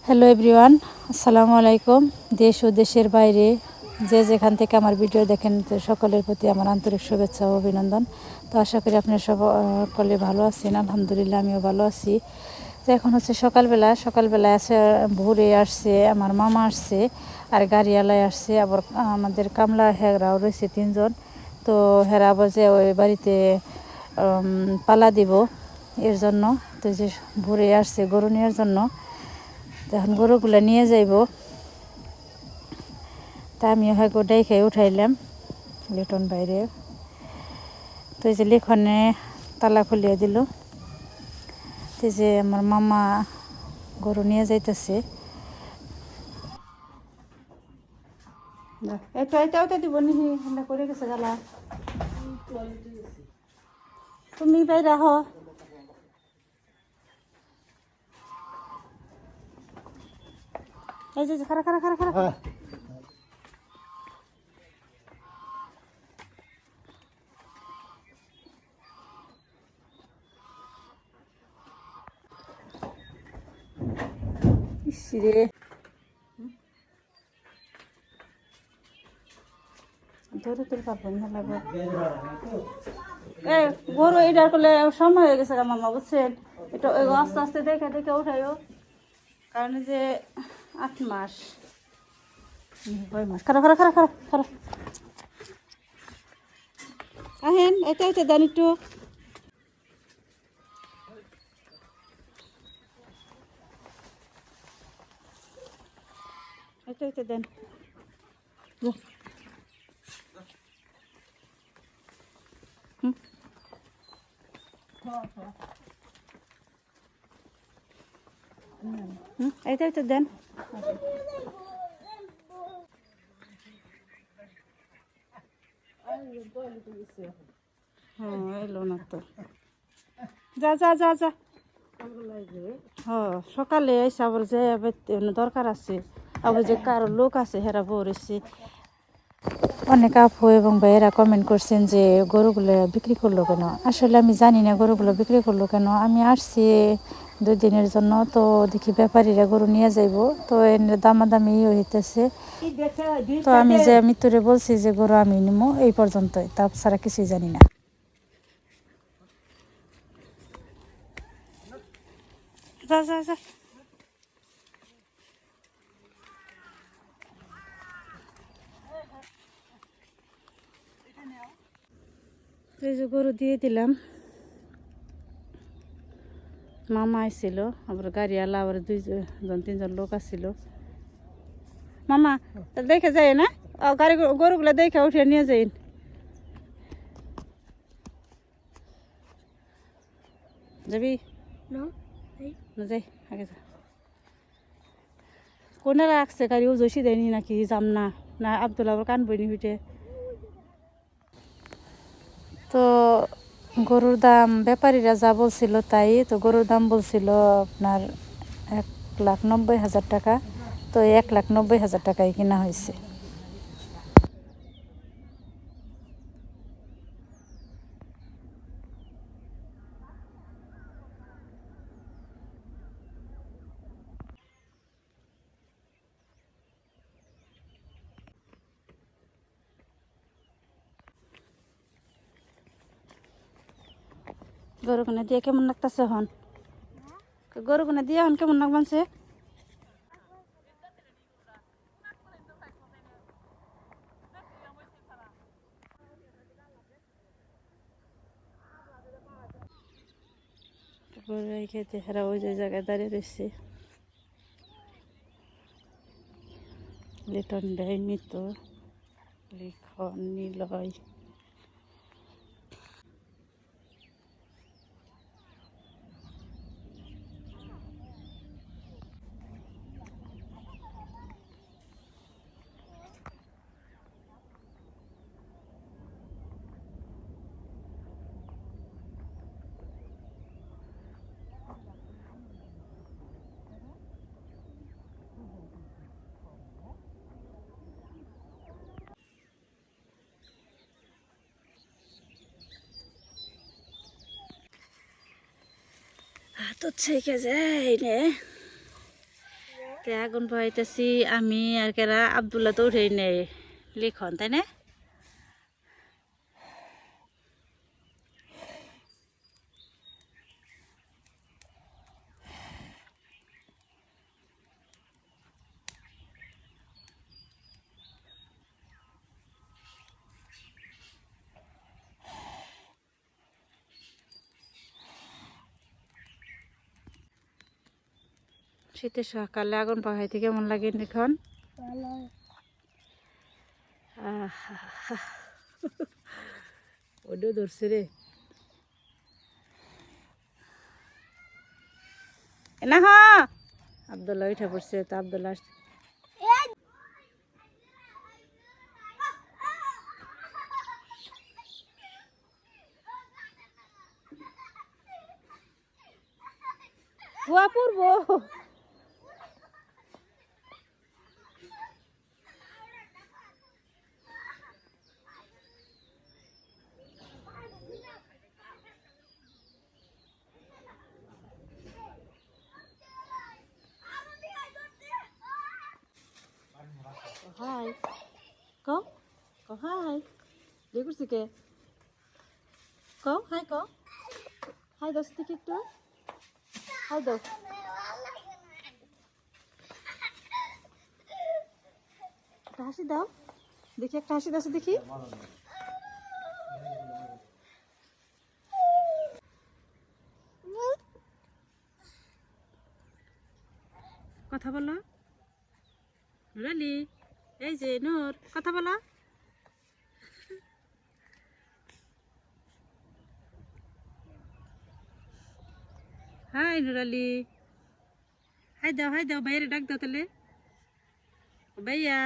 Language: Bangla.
হ্যালো এভরিওয়ান, আসসালামু আলাইকুম। দেশ ও দেশের বাইরে যে যেখান থেকে আমার ভিডিও দেখেন, তো সকলের প্রতি আমার আন্তরিক শুভেচ্ছা ও অভিনন্দন। তো আশা করি আপনারা সকলে ভালো আছেন। আলহামদুলিল্লাহ, আমিও ভালো আছি। তো এখন হচ্ছে সকালবেলা আছে, ভোরে আসছে আমার মামা আসছে, আর গাড়িওয়ালায় আসছে, আবার আমাদের কামলা হেরাও রয়েছে 3 জন। তো হেরা বাজে ওই বাড়িতে পালা দিব এর জন্য। তো যে ভোরে আসছে গরু নেওয়ার জন্য, এখন গরুগুলো নিয়ে যাইব। তা আমি হয় গোটাই খেয়ে উঠাইলাম লিটন বাইরে। তো এই যে লিখনে তালা খুলিয়ে দিল। তো যে আমার মামা গরু নিয়ে যাইতেছে। এটা দিব নিহি করে গেছে গালা, তুমি বাইরে আহ। এই যে খারা খারা খারা খারা ইসরে ধরে তুল পারবো না লাগবে। গরু এটার করলে সময় হয়ে গেছে মামা, বুঝছেন? এটা আস্তে আস্তে দেখে দেখে উঠাইও, কারণ যে 8 মাস 9 মাস। খারাপ খারাপ খারাপ খারাপ খারাপ আহেন, এটা দেন একটু। এটা দেন। এটা দেন। হ্যাঁ, এলো না তো। যা যা যা যা। হ্যাঁ, সকালে এসে আবার যে দরকার আছে, আবার যে কারো লোক আছে হেরা বলেছি। অনেক আপু এবং ভাইয়েরা কমেন্ট করছেন যে গরুগুলো বিক্রি করলো কেন। আসলে আমি জানি না গরুগুলো বিক্রি করলো কেন। আমি আসছি 2 দিনের জন্য, তো দেখি ব্যাপারীরা গরু নিয়ে যাইব, তো এর দামাদামি হইতেছে। তো আমি যে মৃত্যুরে বলছি যে গরু আমি নিবো, এই পর্যন্তই, তাছাড়া কিছুই জানি না। যা যা যা। এই যে গরু দিয়ে দিলাম। মামা আইছিল, আবার গাড়িওয়ালা, আবার 2-3 জন লোক আসছিল। মামা দেখে যায় না, গাড়ি গরুগুলো দেখে উঠে নিয়ে যাই। যাবি না? যাই আগে যা। কোনে রাখছে গাড়ি, ও জসি দেয়নি নাকি যাম না, না আব্দুল আবার কান বইনি হইতে। তো গরুর দাম ব্যাপারীরা যা বলছিল তাই। তো গরুর দাম বলছিল আপনার 1,90,000 টাকা। তো 1,90,000 টাকায় কিনা হয়েছে। গরুগুনে দিয়ে কেমন লাগতেছে হন? গরুগুনে দিয়ে হন কেমন লাগছে? গরু খেতে হেরা ওই যে জায়গায় দাঁড়িয়ে রয়েছে। লিটন দেয় মৃত, লিখন নিলয়। হাত থেকে যায় রে। তে আগুন পাইতেছি আমি আর কেরা আব্দুল্লাহ তো উঠেই নেই লিখন তাই না শীতের সকালে আগুন পাহাইতে কেমন লাগে এখন ওডো ধরছে রে না হ আব্দুল্লাহ উঠে পড়ছে তো আব্দুল্লাহ ধোয়া পড়বো হাই কও কও হাই বিয়ে করছি কে কও হাই কও হাই দোস্ত থেকে একটু হাই দাও একটা হাসি দাও দেখি একটা হাসি দাও দেখি কথা বলো নুরালি এই যে নূর কথা বলো হাই নুরালি হাই দাও ভাইয়ারে ডাক দাও তাহলে ভাইয়া